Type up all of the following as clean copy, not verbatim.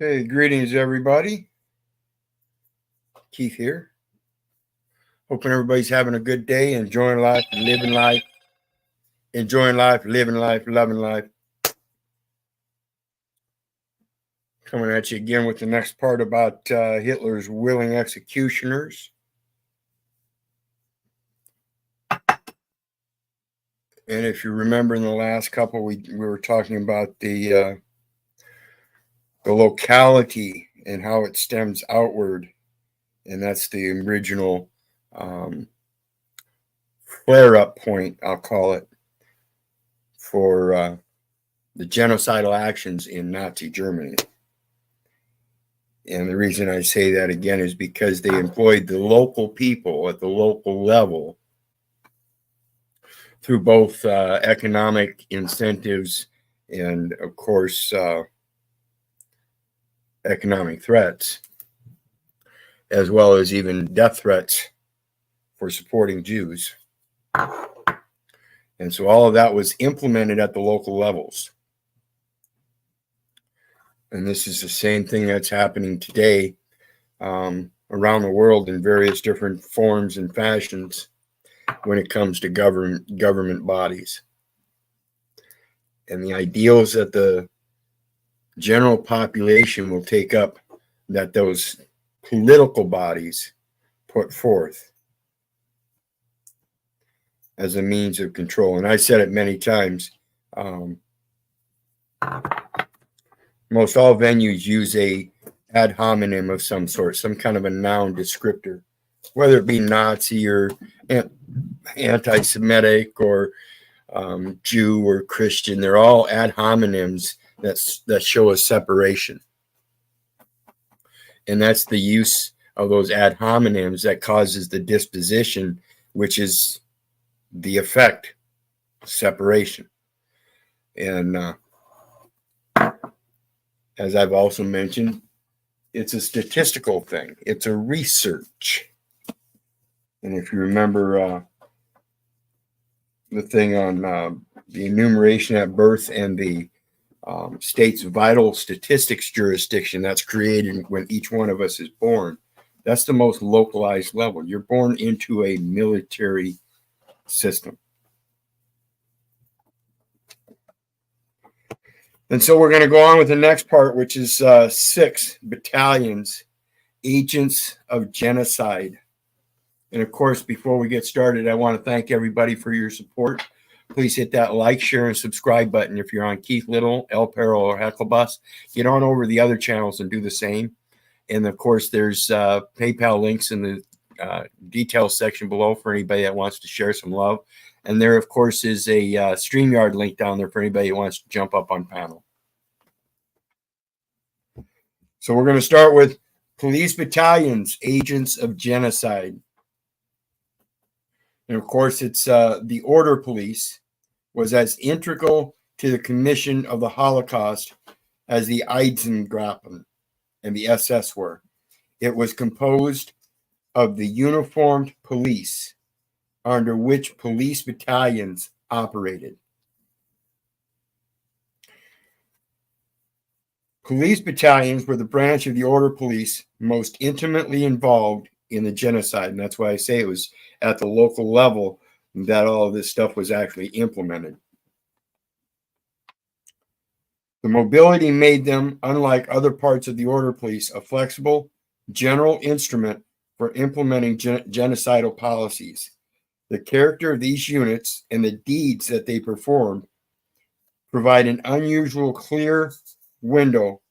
Okay, greetings everybody. Keith here. Hoping everybody's having a good day, enjoying life, living life, enjoying life, living life, loving life. Coming at you again with the next part about Hitler's willing executioners. And if you remember in the last couple, we were talking about the locality and how it stems outward. And that's the original flare-up point, I'll call it, for the genocidal actions in Nazi Germany. And the reason I say that again is because they employed the local people at the local level through both economic incentives and, of course, economic threats, as well as even death threats for supporting Jews. And so all of that was implemented at the local levels. And this is the same thing that's happening today around the world in various different forms and fashions when it comes to government bodies. And the ideals that the general population will take up, that those political bodies put forth as a means of control. And I said it many times, most all venues use a ad hominem of some sort, some kind of a noun descriptor, whether it be Nazi or anti-Semitic or Jew or Christian. They're all ad hominems that show a separation. And that's the use of those ad hominems that causes the disposition, which is the effect, separation. And as I've also mentioned, it's a statistical thing. It's a research. And if you remember the thing on the enumeration at birth and the state's vital statistics jurisdiction that's created when each one of us is born, that's the most localized level. You're born into a military system. And so we're going to go on with the next part, which is 6 battalions, agents of genocide. And of course, before we get started, I want to thank everybody for your support. Please hit that like, share, and subscribe button. If you're on Keith Little, El Perro, or Hecklebus, get on over the other channels and do the same. And of course, there's PayPal links in the details section below for anybody that wants to share some love. And there, of course, is a StreamYard link down there for anybody who wants to jump up on panel. So we're going to start with police battalions, agents of genocide. And of course, it's the order police was as integral to the commission of the Holocaust as the Einsatzgruppen and the SS were. It was composed of the uniformed police under which police battalions operated. Police battalions were the branch of the order police most intimately involved in the genocide. And that's why I say it was at the local level that all of this stuff was actually implemented. The mobility made them, unlike other parts of the order police, a flexible general instrument for implementing genocidal policies. The character of these units and the deeds that they performed provide an unusual clear window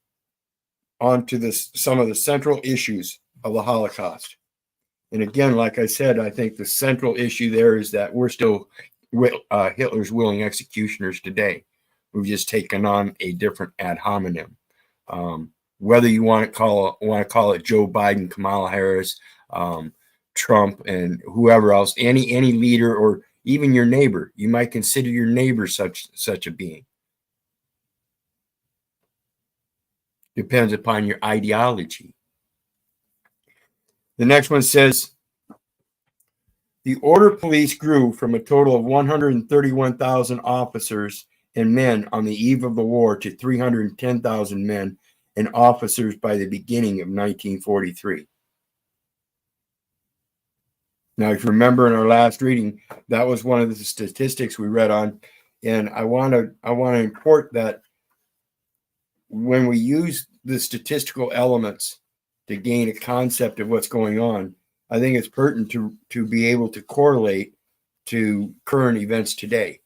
onto some of the central issues of the Holocaust. And again, like I said, I think the central issue there is that we're still Hitler's willing executioners today. We've just taken on a different ad hominem. Whether you want to call it Joe Biden, Kamala Harris, Trump, and whoever else, any leader, or even your neighbor, you might consider your neighbor such a being. Depends upon your ideology. The next one says, the order police grew from a total of 131,000 officers and men on the eve of the war to 310,000 men and officers by the beginning of 1943. Now, if you remember in our last reading, that was one of the statistics we read on, and I want to import that when we use the statistical elements to gain a concept of what's going on, I think it's pertinent to be able to correlate to current events today.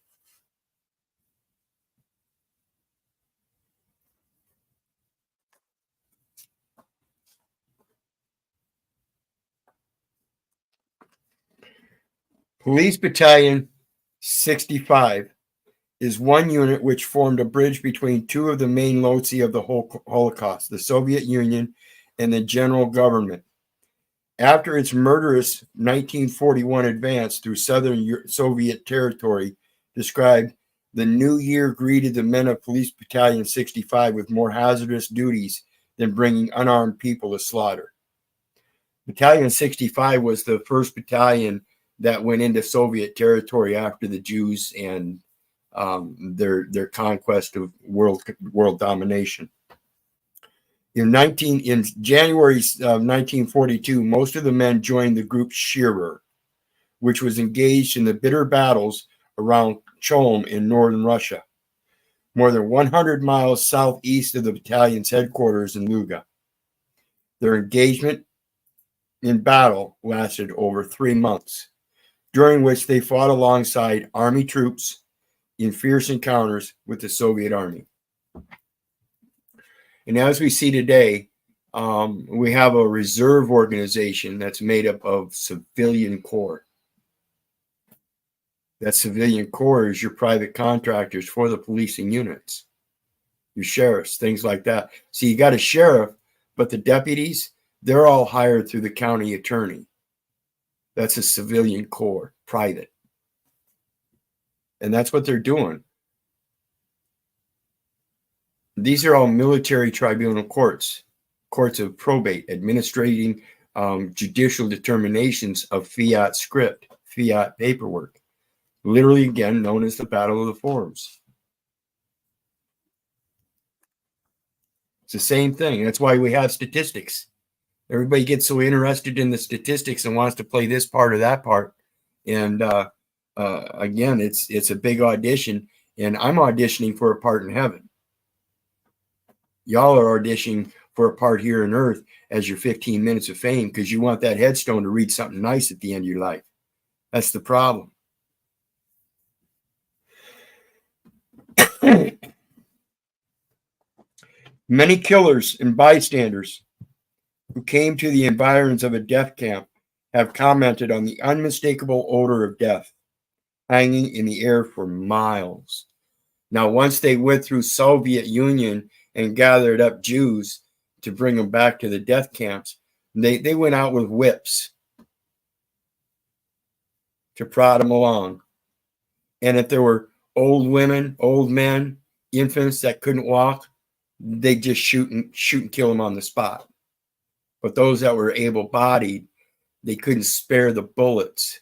Police Battalion 65 is one unit which formed a bridge between two of the main loci of the Holocaust, the Soviet Union and the general government. After its murderous 1941 advance through southern Soviet territory, described, the new year greeted the men of Police Battalion 65 with more hazardous duties than bringing unarmed people to slaughter. Battalion 65 was the first battalion that went into Soviet territory after the Jews and their conquest of world domination. In January of 1942, most of the men joined the group Scherer, which was engaged in the bitter battles around Cholm in northern Russia, more than 100 miles southeast of the battalion's headquarters in Luga. Their engagement in battle lasted over 3 months, during which they fought alongside army troops in fierce encounters with the Soviet army. And as we see today, we have a reserve organization that's made up of civilian corps. That civilian corps is your private contractors for the policing units, your sheriffs, things like that. So you got a sheriff, but the deputies, they're all hired through the county attorney. That's a civilian corps, private. And that's what they're doing. These are all military tribunal courts, courts of probate, administrating judicial determinations of fiat script, fiat paperwork, literally again known as the Battle of the Forums. It's the same thing. That's why we have statistics. Everybody gets so interested in the statistics and wants to play this part or that part. And again, it's a big audition, and I'm auditioning for a part in heaven. Y'all are auditioning for a part here on earth as your 15 minutes of fame because you want that headstone to read something nice at the end of your life. That's the problem. Many killers and bystanders who came to the environs of a death camp have commented on the unmistakable odor of death hanging in the air for miles. Now, once they went through Soviet Union and gathered up Jews to bring them back to the death camps, they went out with whips to prod them along. And if there were old women, old men, infants that couldn't walk, they just shoot and kill them on the spot. But those that were able-bodied, they couldn't spare the bullets.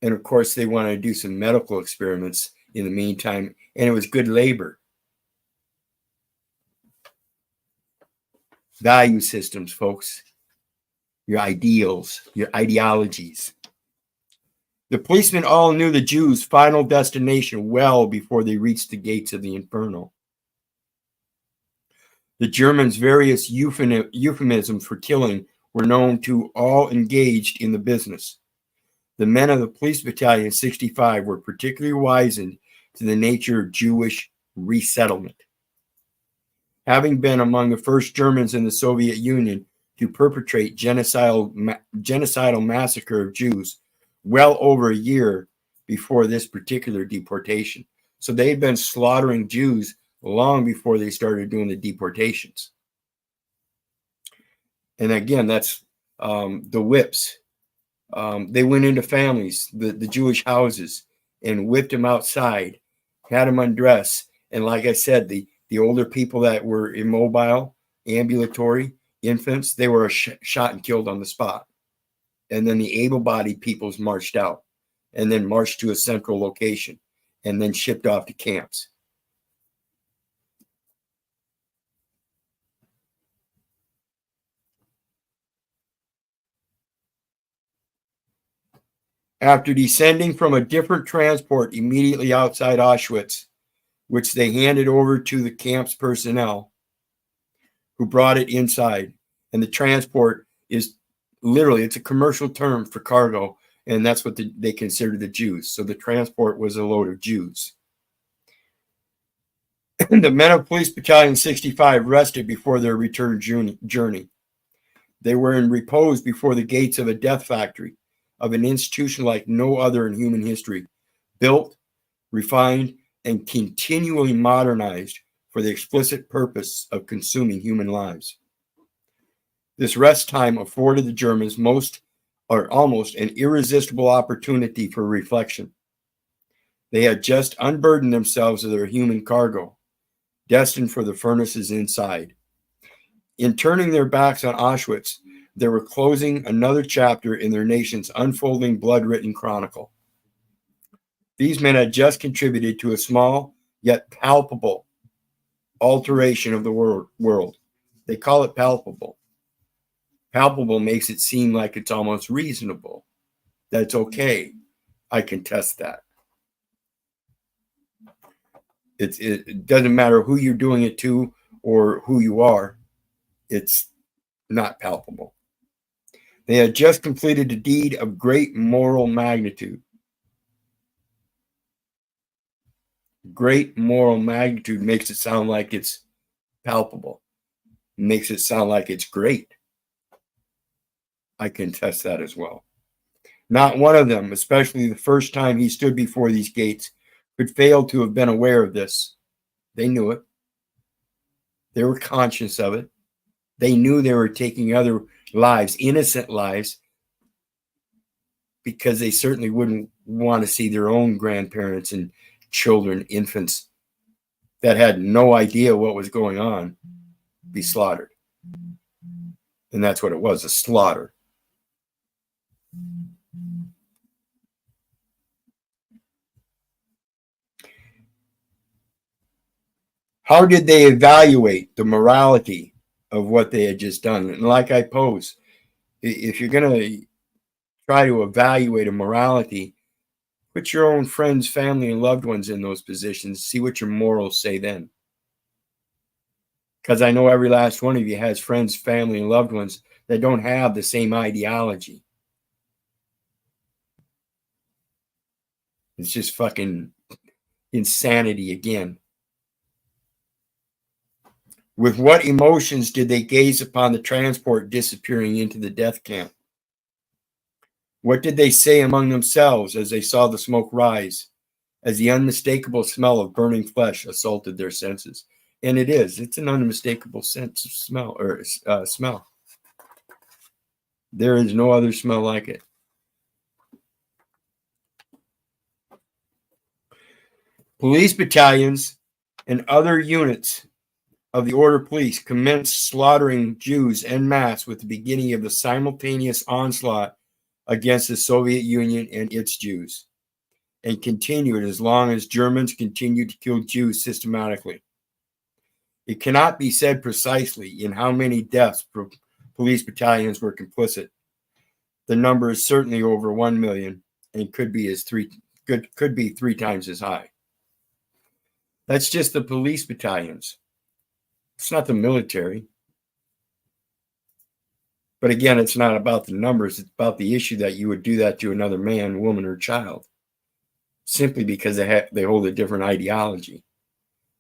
And of course, they wanted to do some medical experiments in the meantime, and it was good labor. Value systems, folks. Your ideals, your ideologies. The policemen all knew the Jews' final destination well before they reached the gates of the Inferno. The Germans' various euphemisms for killing were known to all engaged in the business. The men of the Police Battalion 65 were particularly wizened to the nature of Jewish resettlement. Having been among the first Germans in the Soviet Union to perpetrate genocidal massacre of Jews well over a year before this particular deportation. So they'd been slaughtering Jews long before they started doing the deportations. And again, that's the whips. They went into families, the Jewish houses, and whipped them outside, had them undressed. And like I said, the older people that were immobile, ambulatory, infants, they were shot and killed on the spot. And then the able-bodied peoples marched out and then marched to a central location and then shipped off to camps. After descending from a different transport immediately outside Auschwitz, which they handed over to the camp's personnel, who brought it inside. And the transport is literally, it's a commercial term for cargo, and that's what they considered the Jews. So the transport was a load of Jews. The men of Police Battalion 65 rested before their return journey. They were in repose before the gates of a death factory, of an institution like no other in human history, built, refined, and continually modernized for the explicit purpose of consuming human lives. This rest time afforded the Germans almost an irresistible opportunity for reflection. They had just unburdened themselves of their human cargo, destined for the furnaces inside. In turning their backs on Auschwitz, they were closing another chapter in their nation's unfolding blood-written chronicle. These men had just contributed to a small yet palpable alteration of the world. They call it palpable. Palpable makes it seem like it's almost reasonable. That's okay. I can test that. It doesn't matter who you're doing it to or who you are. It's not palpable. They had just completed a deed of great moral magnitude. Great moral magnitude makes it sound like it's palpable. Makes it sound like it's great. I can test that as well. Not one of them, especially the first time he stood before these gates, could fail to have been aware of this. They knew it. They were conscious of it. They knew they were taking other lives, innocent lives, because they certainly wouldn't want to see their own grandparents and children, infants that had no idea what was going on, be slaughtered. And that's what it was, a slaughter. How did they evaluate the morality of what they had just done? And like I pose, if you're going to try to evaluate a morality, put your own friends, family, and loved ones in those positions. See what your morals say then. Because I know every last one of you has friends, family, and loved ones that don't have the same ideology. It's just fucking insanity again. With what emotions did they gaze upon the transport disappearing into the death camp? What did they say among themselves as they saw the smoke rise, as the unmistakable smell of burning flesh assaulted their senses? And it's an unmistakable sense of smell, or smell. There is no other smell like it. Police battalions and other units of the order police commenced slaughtering Jews en masse with the beginning of the simultaneous onslaught against the Soviet Union and its Jews, and continued as long as Germans continued to kill Jews systematically. It cannot be said precisely in how many deaths police battalions were complicit. The number is certainly over 1 million and could be 3 times as high. That's just the police battalions. It's not the military. But again, it's not about the numbers. It's about the issue that you would do that to another man, woman, or child, simply because they hold a different ideology.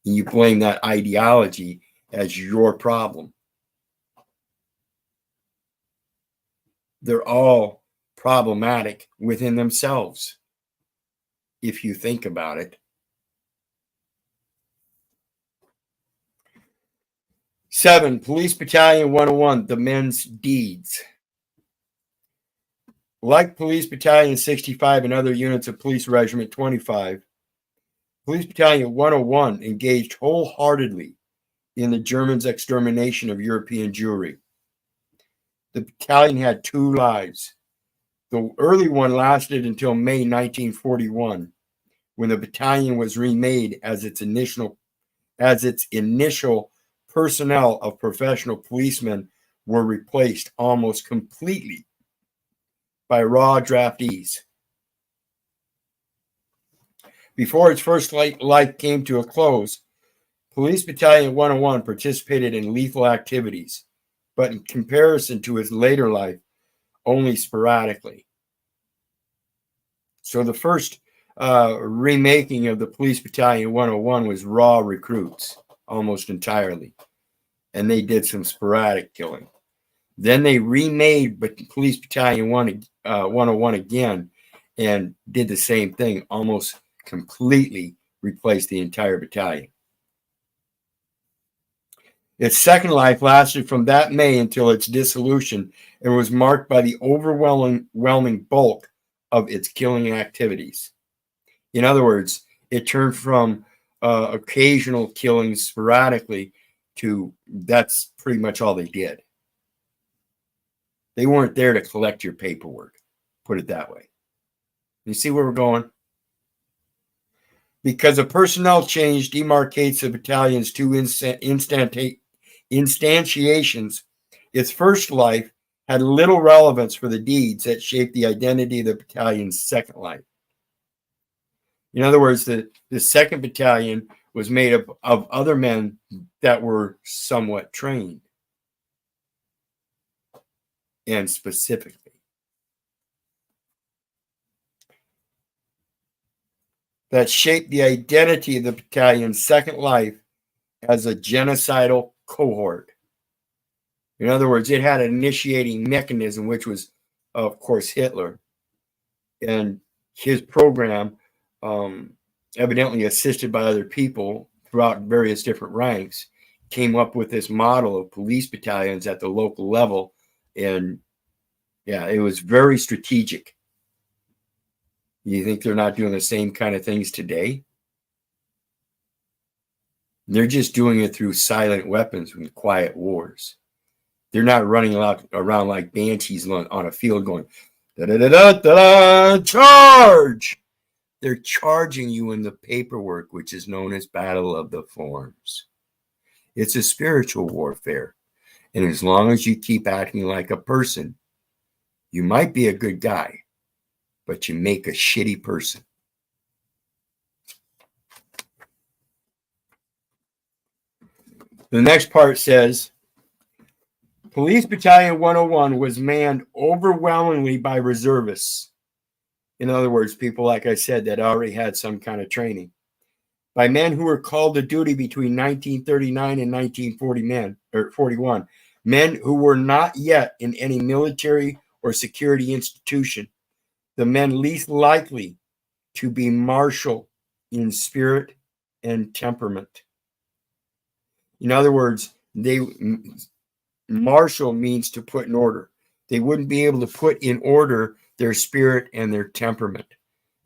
And you blame that ideology as your problem. They're all problematic within themselves, if you think about it. 7, Police Battalion 101, the men's deeds. Like Police Battalion 65 and other units of Police Regiment 25, Police Battalion 101 engaged wholeheartedly in the Germans' extermination of European Jewry. The battalion had 2 lives. The early one lasted until May 1941, when the battalion was remade as its initial personnel of professional policemen were replaced almost completely by raw draftees. Before its first life came to a close, Police Battalion 101 participated in lethal activities, but in comparison to its later life, only sporadically. So the first remaking of the Police Battalion 101 was raw recruits almost entirely, and they did some sporadic killing. Then they remade Police Battalion 101 again and did the same thing, almost completely replaced the entire battalion. Its second life lasted from that May until its dissolution and was marked by the overwhelming bulk of its killing activities. In other words, it turned from occasional killings sporadically to that's pretty much all they did. They weren't there to collect your paperwork, put it that way. You see where we're going? Because a personnel change demarcates the battalion's two instantiations, its first life had little relevance for the deeds that shaped the identity of the battalion's second life. In other words, the second battalion was made up of other men that were somewhat trained and specifically. That shaped the identity of the battalion's second life as a genocidal cohort. In other words, it had an initiating mechanism, which was, of course, Hitler. And his program, evidently assisted by other people throughout various different ranks, came up with this model of police battalions at the local level. And yeah, it was very strategic. You think they're not doing the same kind of things today? They're just doing it through silent weapons and quiet wars. They're not running around like banshees on a field going, da-da-da-da-da, charge! They're charging you in the paperwork, which is known as Battle of the Forms. It's a spiritual warfare. And as long as you keep acting like a person, you might be a good guy, but you make a shitty person. The next part says, Police Battalion 101 was manned overwhelmingly by reservists. In other words, people, like I said, that already had some kind of training. By men who were called to duty between 1939 and 1941. Men who were not yet in any military or security institution. The men least likely to be martial in spirit and temperament. In other words, martial means to put in order. They wouldn't be able to put in order their spirit and their temperament.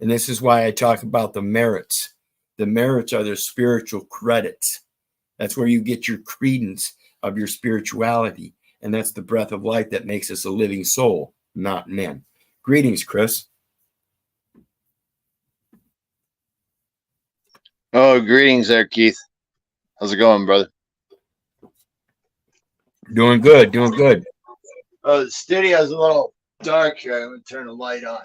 And this is why I talk about the merits. The merits are their spiritual credits. That's where you get your credence of your spirituality. And that's the breath of life that makes us a living soul, not men. Greetings, Chris. Oh, greetings there, Keith. How's it going, brother? Doing good, doing good. The studio's a little dark here. I'm going to turn the light on.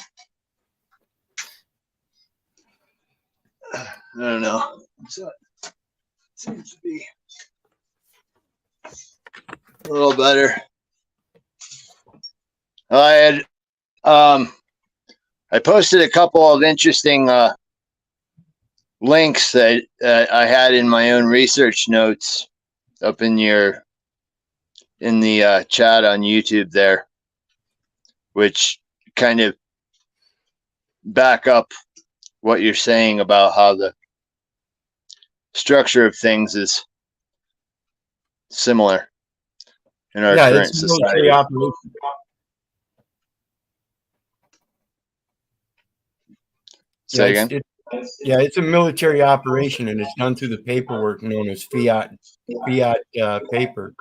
I don't know. So it seems to be a little better. I posted a couple of interesting links that I had in my own research notes up in the chat on YouTube there, which kind of back up what you're saying about how the structure of things is similar in our current society. Say again? It's a military operation, and it's done through the paperwork known as fiat paper.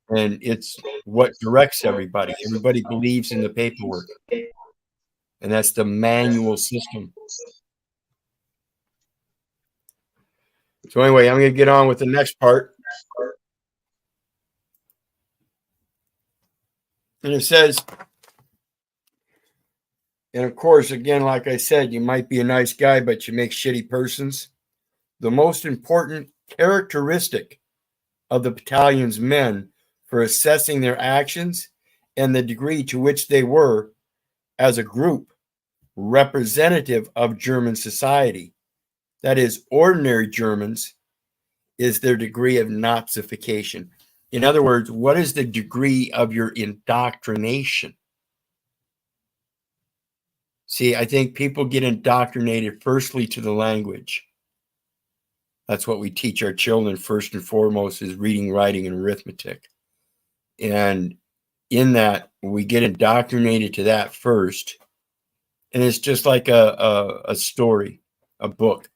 And it's what directs everybody. Everybody believes in the paperwork. And that's the manual system. So anyway, I'm going to get on with the next part. And it says, And of course, again, like I said, you might be a nice guy, but you make shitty persons. The most important characteristic of the battalion's men for assessing their actions and the degree to which they were, as a group, representative of German society, that is, ordinary Germans, is their degree of Nazification. In other words, what is the degree of your indoctrination? See, I think people get indoctrinated firstly to the language. That's what we teach our children first and foremost, is reading, writing, and arithmetic. And in that, we get indoctrinated to that first. And it's just like a story, a book.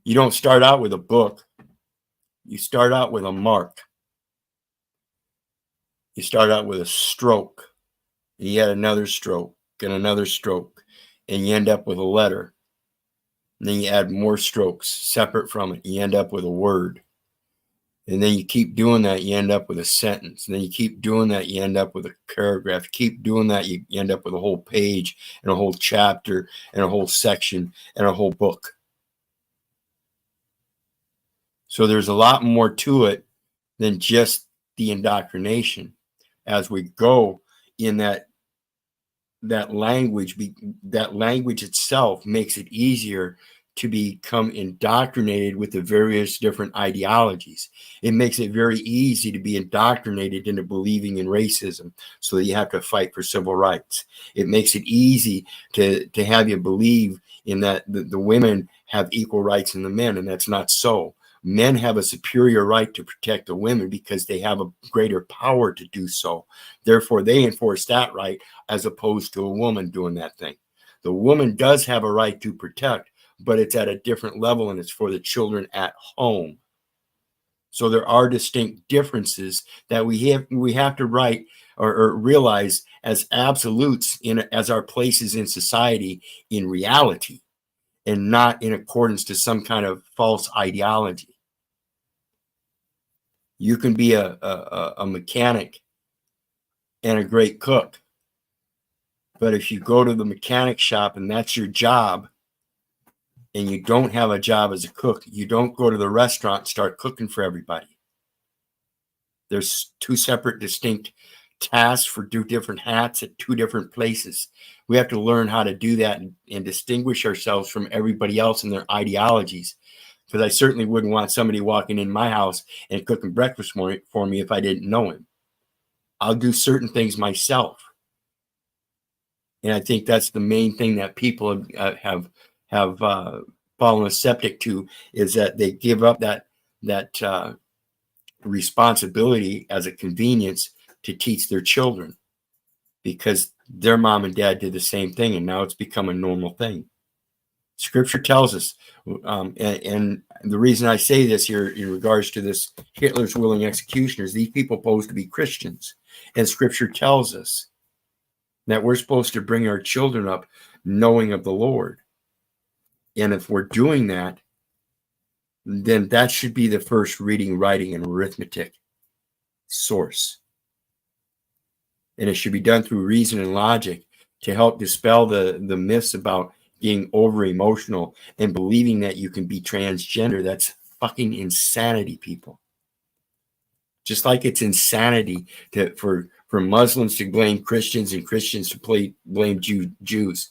You don't start out with a book. You start out with a mark. You start out with a stroke. And you add another stroke and another stroke. And you end up with a letter. And then you add more strokes separate from it. You end up with a word. And then you keep doing that, you end up with a sentence. And then you keep doing that, you end up with a paragraph. Keep doing that, you end up with a whole page and a whole chapter and a whole section and a whole book. So there's a lot more to it than just the indoctrination. As we go in that language itself makes it easier to become indoctrinated with the various different ideologies. It makes it very easy to be indoctrinated into believing in racism, so that you have to fight for civil rights. It makes it easy to have you believe in that the women have equal rights in the men, and that's not so. Men have a superior right to protect the women because they have a greater power to do so. Therefore, they enforce that right as opposed to a woman doing that thing. The woman does have a right to protect, but it's at a different level, and it's for the children at home. So there are distinct differences that we have to write or realize as absolutes as our places in society in reality, and not in accordance to some kind of false ideology. You can be a mechanic and a great cook, but if you go to the mechanic shop and that's your job, and you don't have a job as a cook, you don't go to the restaurant and start cooking for everybody. There's two separate, distinct tasks for two different hats at two different places. We have to learn how to do that and distinguish ourselves from everybody else and their ideologies. Because I certainly wouldn't want somebody walking in my house and cooking breakfast for me if I didn't know him. I'll do certain things myself. And I think that's the main thing that people have fallen septic to, is that they give up that responsibility as a convenience to teach their children, because their mom and dad did the same thing, and now it's become a normal thing. Scripture tells us, and the reason I say this here in regards to this Hitler's willing executioners, these people pose to be Christians, and Scripture tells us that we're supposed to bring our children up knowing of the Lord. And if we're doing that, then that should be the first reading, writing, and arithmetic source. And it should be done through reason and logic to help dispel the myths about being over emotional and believing that you can be transgender. That's fucking insanity, people. Just like it's insanity for Muslims to blame Christians and Christians to blame Jews.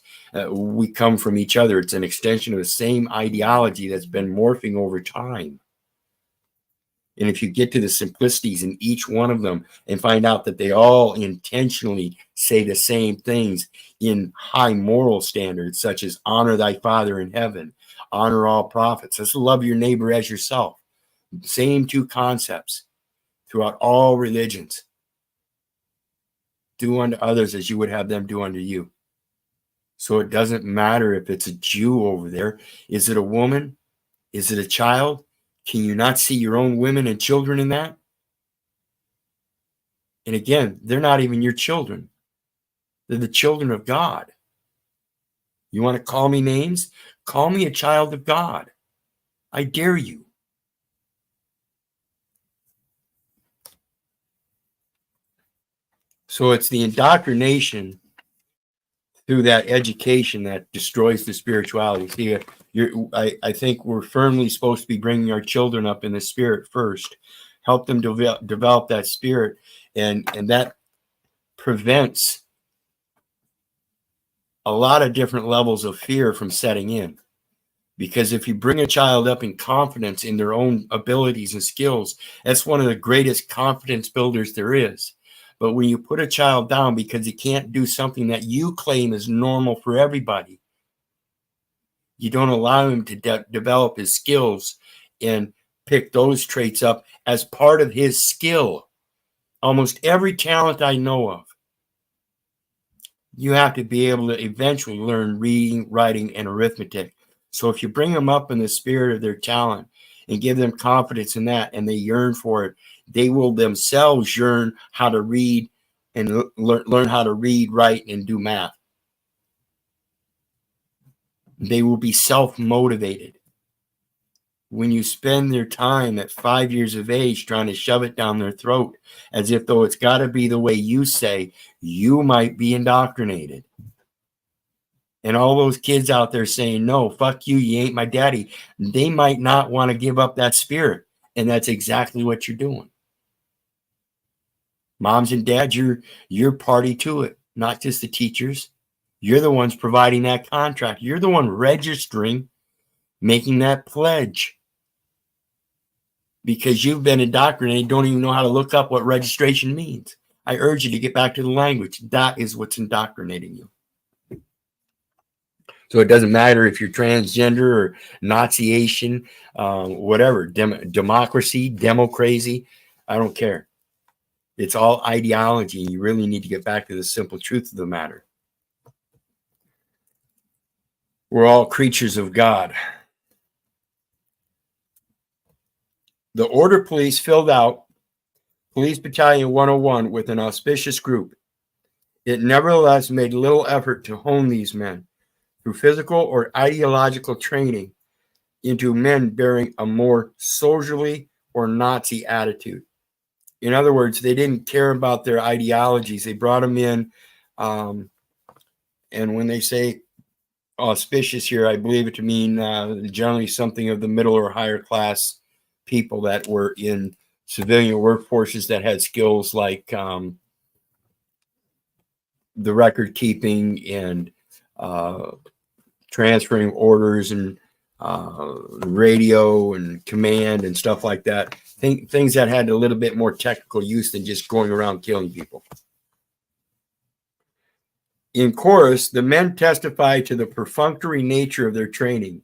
We come from each other. It's an extension of the same ideology that's been morphing over time. And if you get to the simplicities in each one of them and find out that they all intentionally say the same things in high moral standards, such as honor thy Father in heaven, honor all prophets, let's love your neighbor as yourself. Same two concepts throughout all religions. Do unto others as you would have them do unto you. So it doesn't matter if it's a Jew over there. Is it a woman? Is it a child? Can you not see your own women and children in that? And again, they're not even your children. They're the children of God. You want to call me names? Call me a child of God. I dare you. So it's the indoctrination through that education that destroys the spirituality. See, I think we're firmly supposed to be bringing our children up in the spirit first, help them develop that spirit, and that prevents a lot of different levels of fear from setting in. Because if you bring a child up in confidence in their own abilities and skills, that's one of the greatest confidence builders there is. But when you put a child down because he can't do something that you claim is normal for everybody, you don't allow him to develop his skills and pick those traits up as part of his skill. Almost every talent I know of, you have to be able to eventually learn reading, writing, and arithmetic. So if you bring them up in the spirit of their talent and give them confidence in that, and they yearn for it, they will themselves yearn how to read and learn how to read, write, and do math. They will be self-motivated. When you spend their time at 5 years of age trying to shove it down their throat as if though it's got to be the way you say, you might be indoctrinated. And all those kids out there saying, no, fuck you, you ain't my daddy, they might not want to give up that spirit. And that's exactly what you're doing. Moms and dads, you're party to it, not just the teachers. You're the ones providing that contract. You're the one registering, making that pledge. Because you've been indoctrinated, don't even know how to look up what registration means. I urge you to get back to the language. That is what's indoctrinating you. So it doesn't matter if you're transgender or Nazi-ation, whatever, democracy, demo-crazy, I don't care. It's all ideology. You really need to get back to the simple truth of the matter. We're all creatures of God. The order police filled out Police Battalion 101 with an auspicious group. It nevertheless made little effort to hone these men through physical or ideological training into men bearing a more soldierly or Nazi attitude. In other words, they didn't care about their ideologies. They brought them in. And when they say auspicious here, I believe it to mean generally something of the middle or higher class people that were in civilian workforces that had skills like the record keeping and transferring orders and radio and command and stuff like that. Things that had a little bit more technical use than just going around killing people. In chorus, the men testified to the perfunctory nature of their training.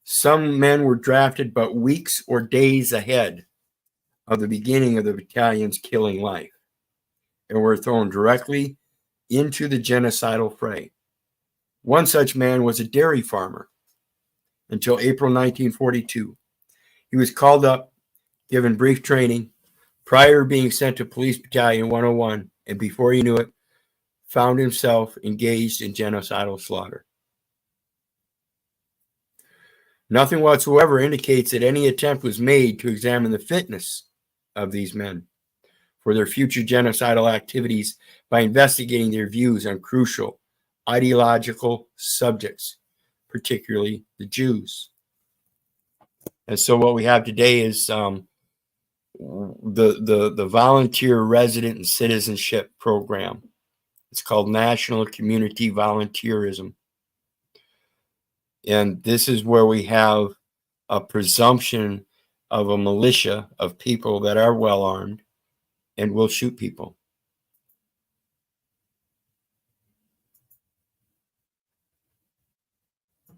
Some men were drafted but weeks or days ahead of the beginning of the battalion's killing life and were thrown directly into the genocidal fray. One such man was a dairy farmer until April 1942. He was called up, given brief training, prior to being sent to Police Battalion 101, and before he knew it, found himself engaged in genocidal slaughter. Nothing whatsoever indicates that any attempt was made to examine the fitness of these men for their future genocidal activities by investigating their views on crucial ideological subjects, particularly the Jews. And so what we have today is the volunteer resident and citizenship program. It's called National Community Volunteerism. And this is where we have a presumption of a militia of people that are well armed and will shoot people.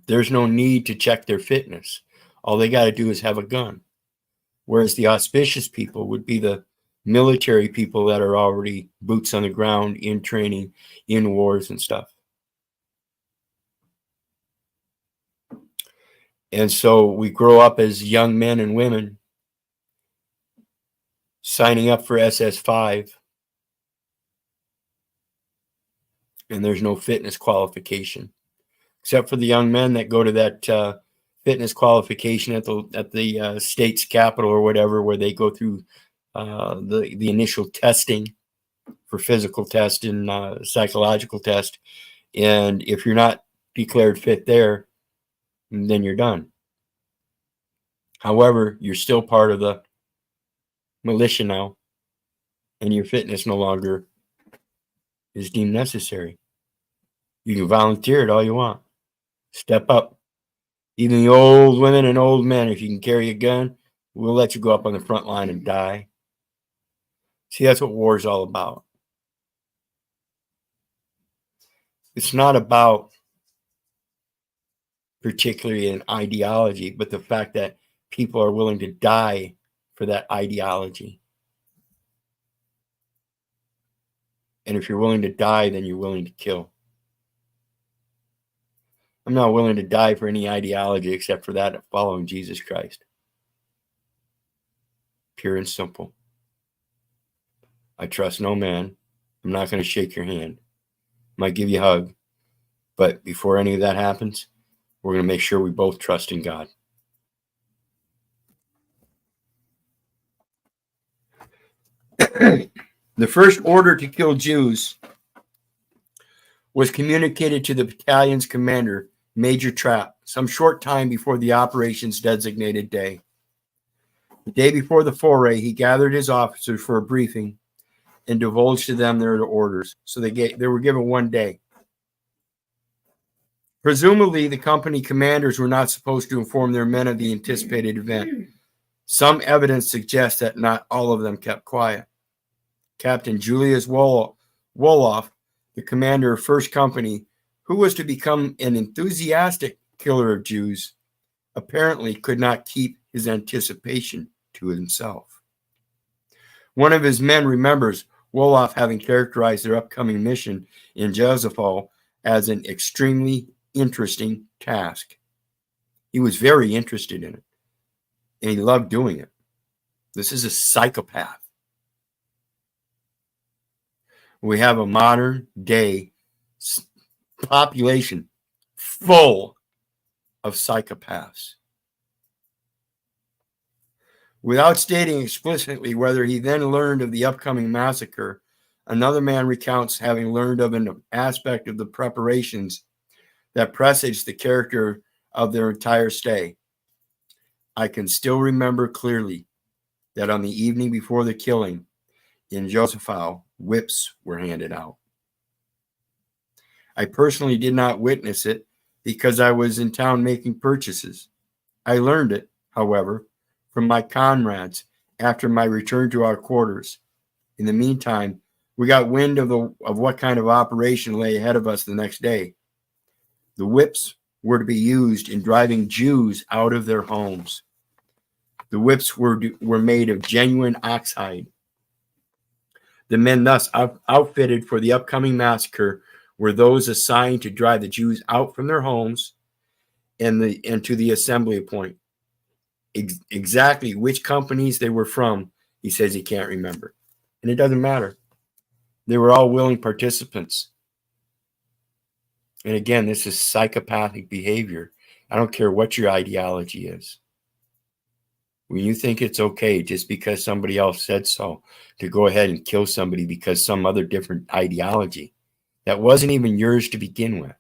There's no need to check their fitness. All they got to do is have a gun. Whereas the auspicious people would be the military people that are already boots on the ground in training, in wars and stuff. And so we grow up as young men and women signing up for SS5, and there's no fitness qualification, except for the young men that go to that fitness qualification at the state's capital or whatever, where they go through the initial testing for physical test and psychological test, And if you're not declared fit there, then you're done. However, you're still part of the militia now, and your fitness no longer is deemed necessary. You can volunteer it all you want. Step up. Even the old women and old men, if you can carry a gun, we'll let you go up on the front line and die. See, that's what war is all about. It's not about particularly an ideology, but the fact that people are willing to die for that ideology. And if you're willing to die, then you're willing to kill. I'm not willing to die for any ideology except for that of following Jesus Christ. Pure and simple. I trust no man. I'm not going to shake your hand. I might give you a hug. But before any of that happens, we're going to make sure we both trust in God. The first order to kill Jews was communicated to the battalion's commander, Major Trapp, some short time before the operation's designated day. The day before the foray, he gathered his officers for a briefing and divulged to them their orders. So they were given 1 day. Presumably, the company commanders were not supposed to inform their men of the anticipated event. Some evidence suggests that not all of them kept quiet. Captain Julius Wolof, the commander of First Company, who was to become an enthusiastic killer of Jews, apparently could not keep his anticipation to himself. One of his men remembers Wolof having characterized their upcoming mission in Jezebel as an extremely interesting task. He was very interested in it, and he loved doing it. This is a psychopath. We have a modern day population full of psychopaths. Without stating explicitly whether he then learned of the upcoming massacre, another man recounts having learned of an aspect of the preparations that presaged the character of their entire stay. I can still remember clearly that on the evening before the killing in Jezebel, whips were handed out. I personally did not witness it because I was in town making purchases. I learned it, however, from my comrades after my return to our quarters. In the meantime, we got wind of what kind of operation lay ahead of us the next day. The whips were to be used in driving Jews out of their homes. The whips were made of genuine oxhide. The men thus outfitted for the upcoming massacre were those assigned to drive the Jews out from their homes and to the assembly point. Exactly which companies they were from, he says he can't remember. And it doesn't matter. They were all willing participants. And again, this is psychopathic behavior. I don't care what your ideology is. When you think it's okay just because somebody else said so to go ahead and kill somebody because some other different ideology that wasn't even yours to begin with.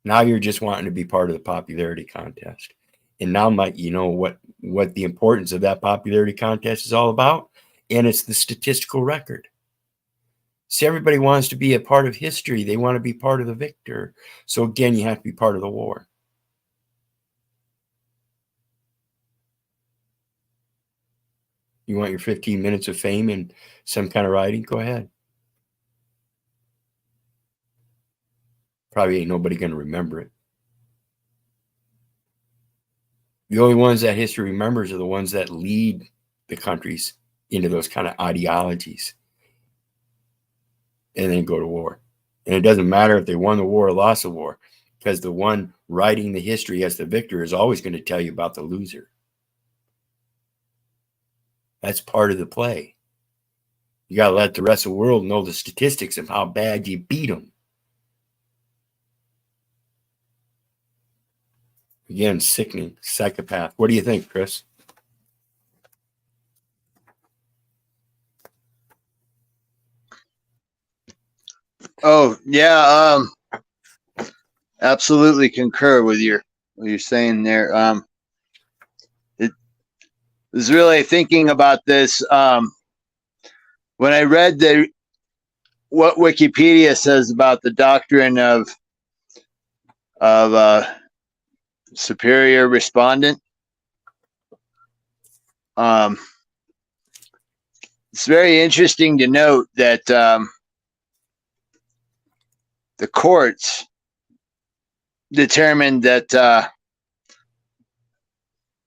Now you're just wanting to be part of the popularity contest. And now you know what the importance of that popularity contest is all about? And it's the statistical record. See, everybody wants to be a part of history. They want to be part of the victor. So again, you have to be part of the war. You want your 15 minutes of fame and some kind of writing? Go ahead. Probably ain't nobody going to remember it. The only ones that history remembers are the ones that lead the countries into those kind of ideologies and then go to war. And it doesn't matter if they won the war or lost the war, because the one writing the history as the victor is always going to tell you about the loser. That's part of the play. You got to let the rest of the world know the statistics of how bad you beat them. Again, sickening, psychopath. What do you think, Chris? Oh yeah, absolutely concur with what you're saying there. It was really thinking about this when I read what Wikipedia says about the doctrine of superior respondent. It's very interesting to note that the courts determined that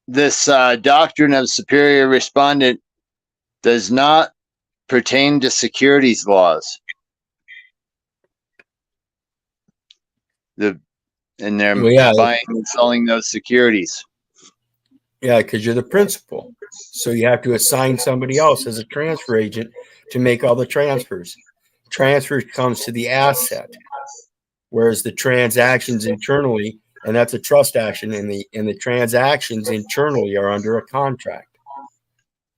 this doctrine of superior respondent does not pertain to securities laws. And they're buying and selling those securities. Yeah, because you're the principal. So you have to assign somebody else as a transfer agent to make all the transfers. Transfer comes to the asset, whereas the transactions internally, and that's a trust action, and the transactions internally are under a contract.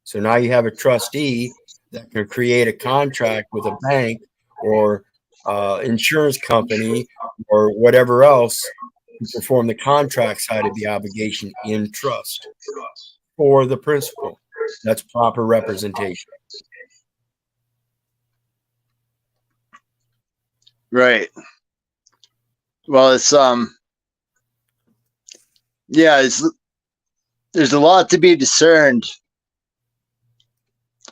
So now you have a trustee that can create a contract with a bank or insurance company or whatever else to perform the contract side of the obligation in trust for the principal. That's proper representation. Right. Well, it's there's a lot to be discerned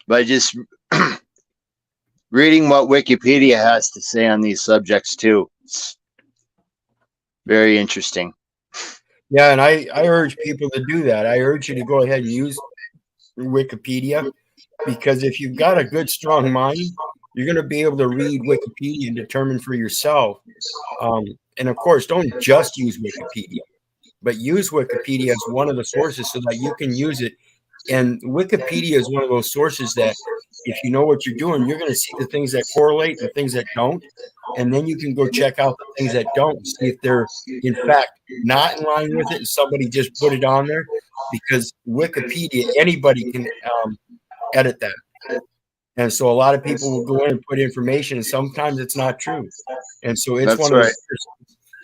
by just reading what Wikipedia has to say on these subjects too. It's very interesting. Yeah, and I urge people to do that. I urge you to go ahead and use Wikipedia, because if you've got a good, strong mind, you're going to be able to read Wikipedia and determine for yourself. And of course, don't just use Wikipedia, but use Wikipedia as one of the sources so that you can use it. And Wikipedia is one of those sources that if you know what you're doing, you're going to see the things that correlate and the things that don't. And then you can go check out the things that don't and see if they're, in fact, not in line with it and somebody just put it on there. Because Wikipedia, anybody can edit that. And so a lot of people will go in and put information, and sometimes it's not true. And so it's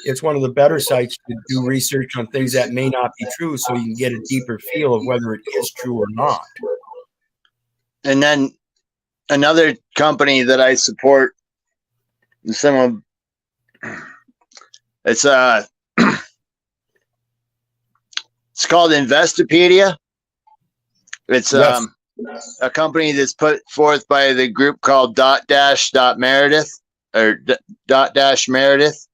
it's one of the better sites to do research on things that may not be true, so you can get a deeper feel of whether it is true or not. And then another company that I support, it's it's called Investopedia. It's Yes. A company that's put forth by the group called Meredith or Meredith.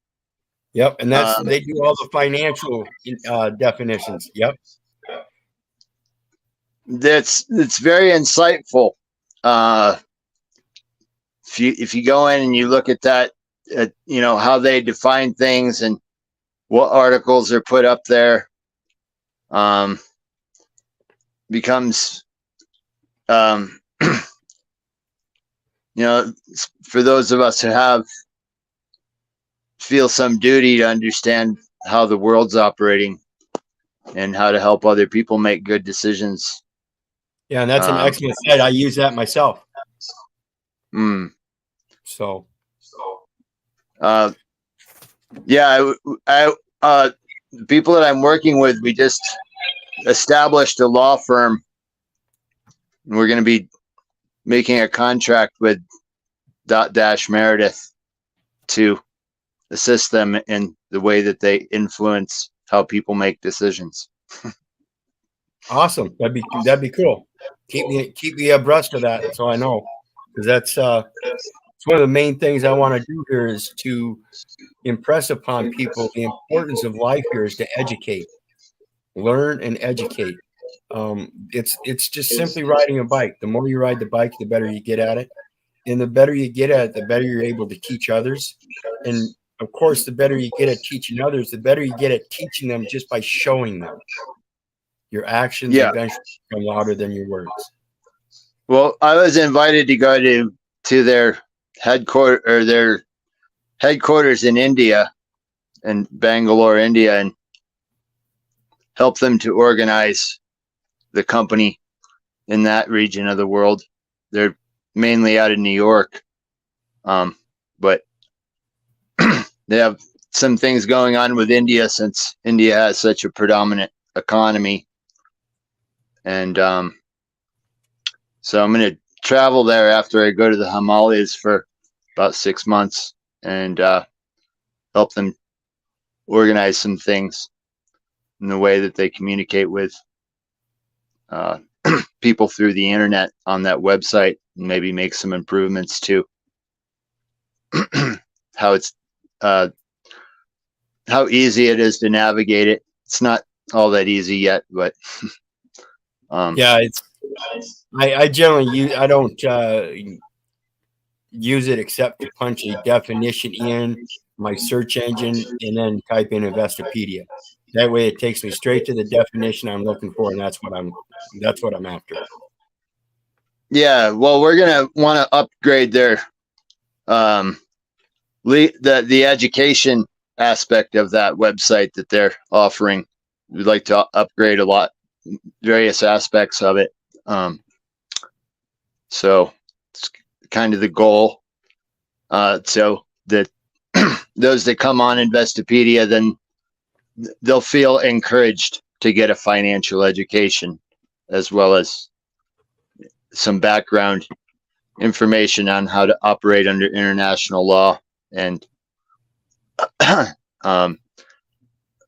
Yep, and they do all the financial definitions. Yep. It's very insightful. If you go in and you look at that, how they define things and what articles are put up there, becomes for those of us who feel some duty to understand how the world's operating and how to help other people make good decisions. Yeah, and that's an excellent site. I use that myself. So the people that I'm working with, we just established a law firm. We're going to be making a contract with Meredith to assist them in the way that they influence how people make decisions. Awesome. That'd be cool. Keep me abreast of that, so I know, because that's it's one of the main things I want to do here is to impress upon people the importance of life here is to educate, learn, and educate. It's just simply riding a bike. The more you ride the bike, the better you get at it, and the better you get at it, the better you're able to teach others. And of course, the better you get at teaching others, the better you get at teaching them just by showing them. Your actions eventually become louder than your words. Well, I was invited to go to their headquarters in India, in Bangalore, India, and help them to organize the company in that region of the world. They're mainly out of New York, but they have some things going on with India, since India has such a predominant economy. And so I'm going to travel there after I go to the Himalayas for about 6 months and help them organize some things in the way that they communicate with people through the internet on that website, and maybe make some improvements to how it's how easy it is to navigate it. It's not all that easy yet, but yeah, I generally I don't use it except to punch a definition in my search engine and then type in Investopedia. That way it takes me straight to the definition I'm looking for, and that's what I'm after. Yeah, well, we're gonna want to upgrade their the education aspect of that website that they're offering. We'd like to upgrade a lot, various aspects of it. So it's kind of the goal. So that those that come on Investopedia, then they'll feel encouraged to get a financial education, as well as some background information on how to operate under international law and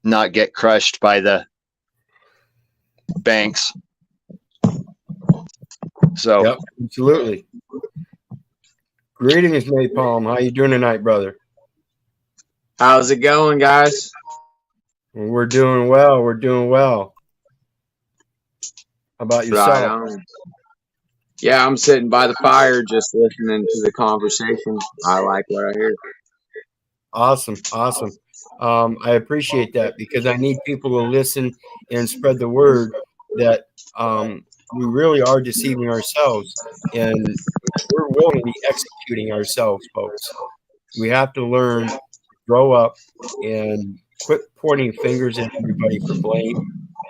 not get crushed by the banks. So, yep, absolutely. Greetings, Napalm. How you doing tonight, brother? How's it going, guys? We're doing well. We're doing well. How about yourself? Right on. Yeah, I'm sitting by the fire just listening to the conversation. I like what I hear. Awesome. Awesome. I appreciate that, because I need people to listen and spread the word that we really are deceiving ourselves, and we're willingly executing ourselves, folks. We have to learn, grow up, and quit pointing fingers at everybody for blame,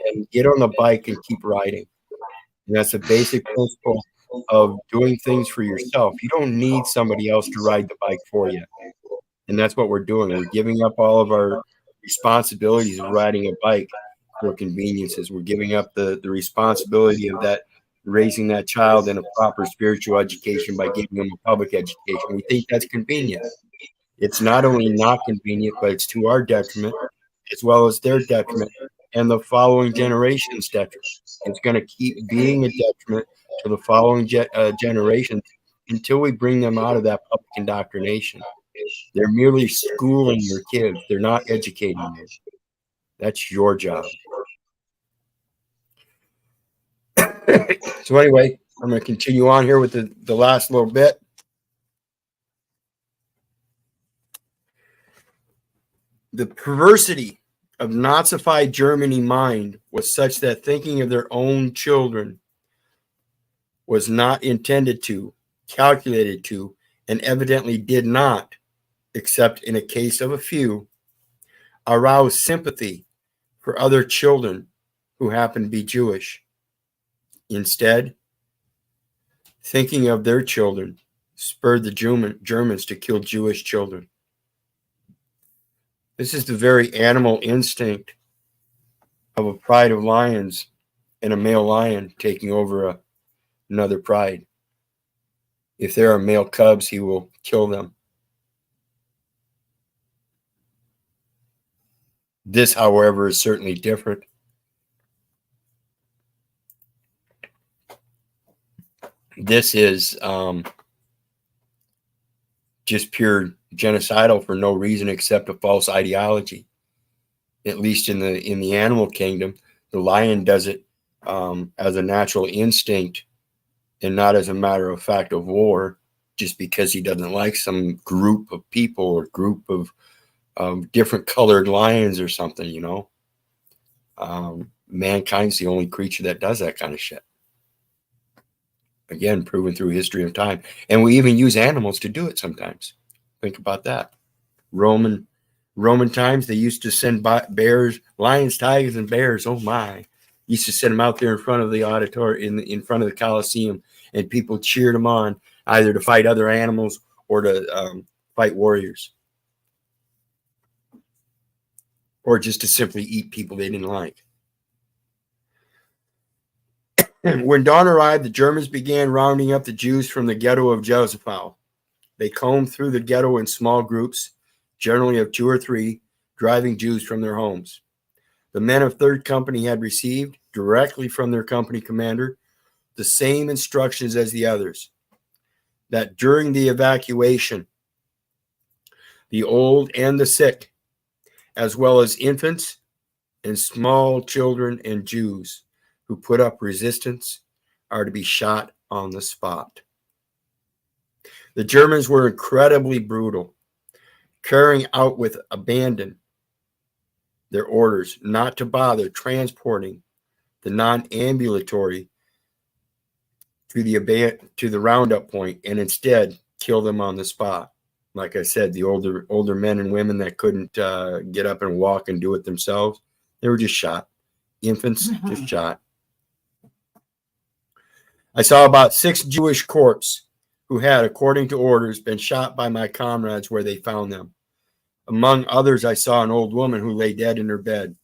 and get on the bike and keep riding. And that's a basic principle of doing things for yourself. You don't need somebody else to ride the bike for you. And that's what we're doing. We're giving up all of our responsibilities of riding a bike for conveniences. We're giving up the responsibility of that, raising that child in a proper spiritual education by giving them a public education. We think that's convenient. It's not only not convenient, but it's to our detriment as well as their detriment and the following generation's detriment. It's going to keep being a detriment to the following generations until we bring them out of that public indoctrination. They're merely schooling your kids. They're not educating them. That's your job. So anyway, I'm going to continue on here with the last little bit. The perversity of Nazified Germany mind was such that thinking of their own children was not intended to, calculated to, and evidently did not, except in a case of a few, arouse sympathy for other children who happen to be Jewish. Instead, thinking of their children spurred the Germans to kill Jewish children. This is the very animal instinct of a pride of lions and a male lion taking over another pride. If there are male cubs, he will kill them. This, however, is certainly different. This is just pure genocidal for no reason except a false ideology. At least in the animal kingdom, the lion does it as a natural instinct and not as a matter of fact of war, just because he doesn't like some group of people or group of different colored lions or something, you know. Mankind's the only creature that does that kind of shit. Again, proven through history of time. And we even use animals to do it sometimes. Think about that. Roman times, they used to send bears, lions, tigers, and bears. Oh my. Used to send them out there in front of the auditorium, in front of the Colosseum, and people cheered them on, either to fight other animals or to fight warriors. or just to simply eat people they didn't like. When dawn arrived, the Germans began rounding up the Jews from the ghetto of Josefau. They combed through the ghetto in small groups, generally of 2 or 3, driving Jews from their homes. The men of 3rd Company had received, directly from their company commander, the same instructions as the others, that during the evacuation, the old and the sick, as well as infants and small children and Jews who put up resistance, are to be shot on the spot. The Germans were incredibly brutal, carrying out with abandon their orders not to bother transporting the non-ambulatory to the roundup point, and instead kill them on the spot. Like I said, the older men and women that couldn't get up and walk and do it themselves, they were just shot. Infants, just shot. I saw about 6 Jewish corpses who had, according to orders, been shot by my comrades where they found them. Among others, I saw an old woman who lay dead in her bed.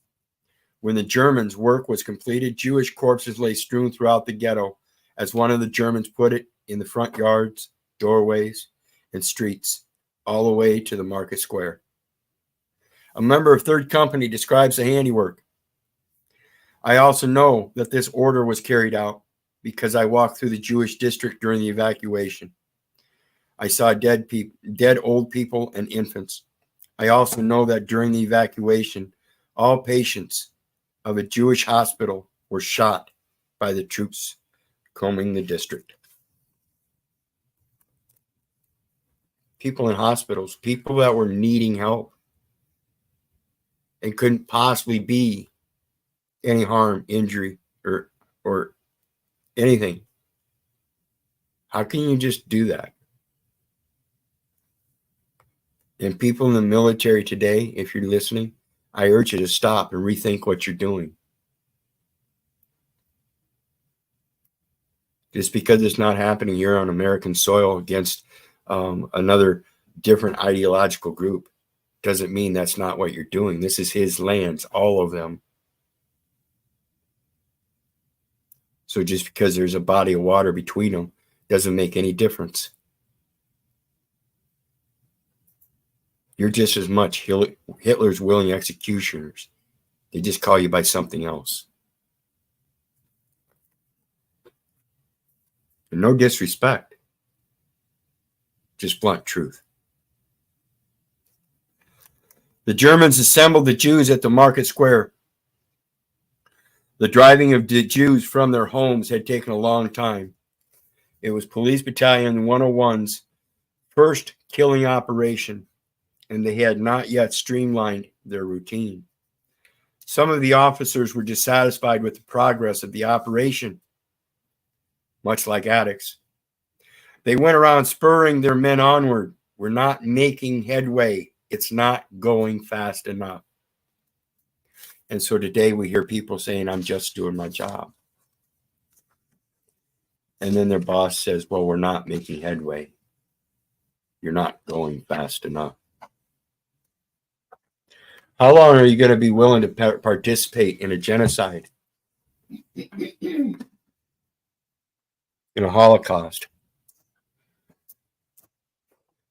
When the Germans' work was completed, Jewish corpses lay strewn throughout the ghetto, as one of the Germans put it, in the front yards, doorways, and streets, all the way to the market square. A member of 3rd Company describes the handiwork. I also know that this order was carried out because I walked through the Jewish district during the evacuation. I saw dead old people and infants. I also know that during the evacuation, all patients of a Jewish hospital were shot by the troops combing the district. People in hospitals, people that were needing help and couldn't possibly be any harm, injury, or anything. How can you just do that? And people in the military today, if you're listening, I urge you to stop and rethink what you're doing. Just because it's not happening here on American soil against another different ideological group doesn't mean that's not what you're doing. This is his lands, all of them. So just because there's a body of water between them doesn't make any difference. You're just as much Hitler's willing executioners. They just call you by something else. And no disrespect. Just blunt truth. The Germans assembled the Jews at the market square. The driving of the Jews from their homes had taken a long time. It was Police Battalion 101's first killing operation, and they had not yet streamlined their routine. Some of the officers were dissatisfied with the progress of the operation, much like addicts. They went around spurring their men onward. We're not making headway. It's not going fast enough. And so today we hear people saying, I'm just doing my job. And then their boss says, well, we're not making headway. You're not going fast enough. How long are you going to be willing to participate in a genocide? In a Holocaust?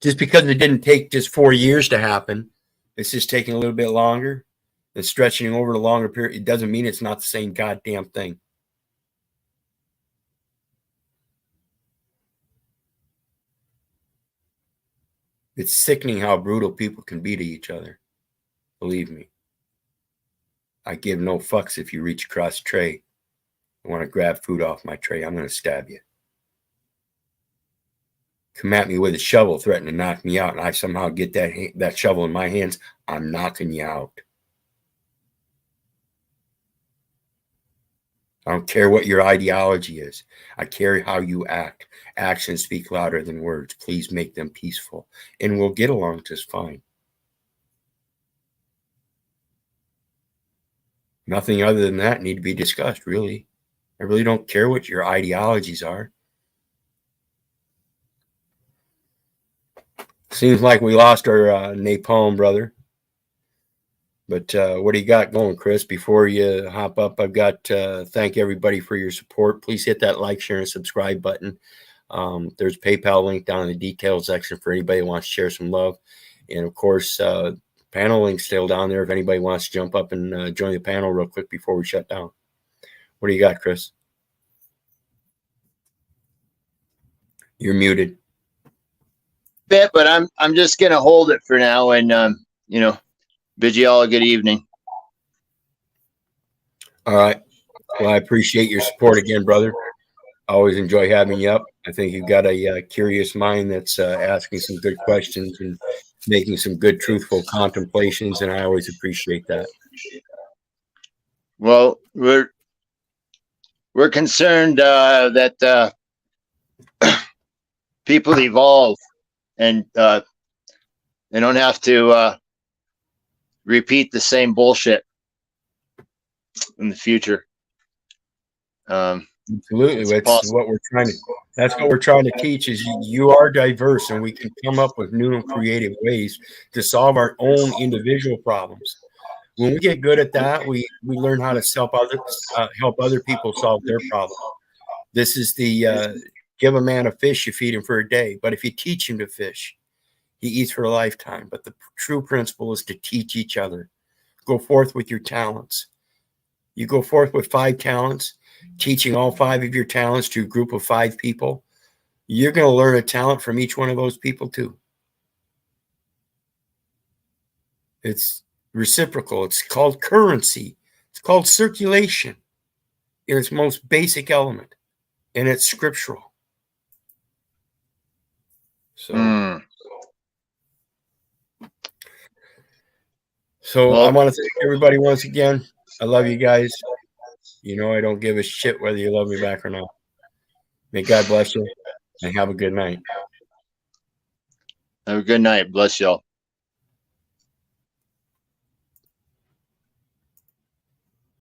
Just because it didn't take just 4 years to happen, it's just taking a little bit longer and stretching over a longer period. It doesn't mean it's not the same goddamn thing. It's sickening how brutal people can be to each other. Believe me. I give no fucks if you reach across the tray and want to grab food off my tray. I'm going to stab you. Come at me with a shovel, threaten to knock me out, and I somehow get that shovel in my hands, I'm knocking you out. I don't care what your ideology is. I care how you act. Actions speak louder than words. Please make them peaceful, and we'll get along just fine. Nothing other than that need to be discussed, really. I really don't care what your ideologies are. Seems like we lost our napalm brother. But what do you got going, Chris? Before you hop up, I've got thank everybody for your support. Please hit that like, share, and subscribe button. There's a PayPal link down in the details section for anybody who wants to share some love. And, of course, panel link's still down there if anybody wants to jump up and join the panel real quick before we shut down. What do you got, Chris? You're muted. Bit, but I'm just gonna hold it for now, and you know, bid you all a good evening. All right. Well, I appreciate your support again, brother. I always enjoy having you up. I think you've got a curious mind that's asking some good questions and making some good, truthful contemplations, and I always appreciate that. Well, we're concerned that people evolve, and they don't have to repeat the same bullshit in the future. Absolutely, that's what we're trying to. That's what we're trying to teach. Is you are diverse, and we can come up with new and creative ways to solve our own individual problems. When we get good at that, we learn how to help other people solve their problem. This is the give a man a fish, you feed him for a day. But if you teach him to fish, he eats for a lifetime. But the true principle is to teach each other. Go forth with your talents. You go forth with 5 talents, teaching all 5 of your talents to a group of 5 people. You're going to learn a talent from each one of those people too. It's reciprocal. It's called currency. It's called circulation in its most basic element, and it's scriptural. So, well, I want to thank everybody once again. I love you guys. You know I don't give a shit whether you love me back or not. May God bless you, and have a good night. Have a good night. Bless y'all.